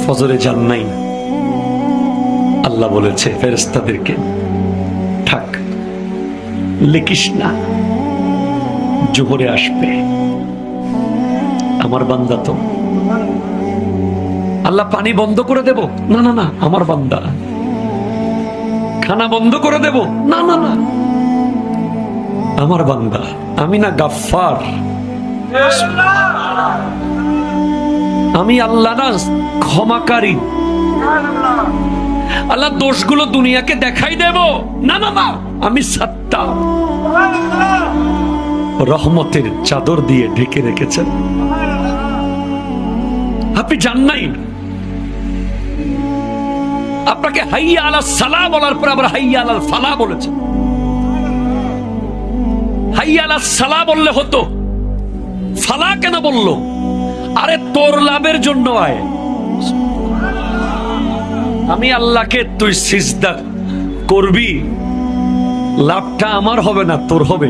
ফজরে যান নাই, আল্লাহ বলেছে ফেরেশতাদেরকে, থাক, লিখিস না, জোহরে আসবে। আমার বান্দা তো। আল্লাহ পানি বন্ধ করে দেব? না না না, আমার বান্দা। খানা বন্ধ করে দেব? না না না, আমার বান্দা। আমি না গাফফার? আমি আল্লাহ না ক্ষমাকারী? আল্লাহ দোষগুলো দুনিয়াকে দেখাই দেব? না না না, আমি সাত্তার। রহমতের চাদর দিয়ে ঢেকে রেখেছেন। আপনি জান নাই? আপনাকে হাইয়া আলাস সালাহ বলার পর আবার হাইয়া আলাল ফালাহ বলেছেন। হাইয়া আলাস সালাহ বললে হতো, ফালাহ কেন বললো? আরে তোর লাভের জন্য আয়। আমি আল্লাহকে তুই সিজদা করবি, লাভটা আমার হবে না, তোর হবে।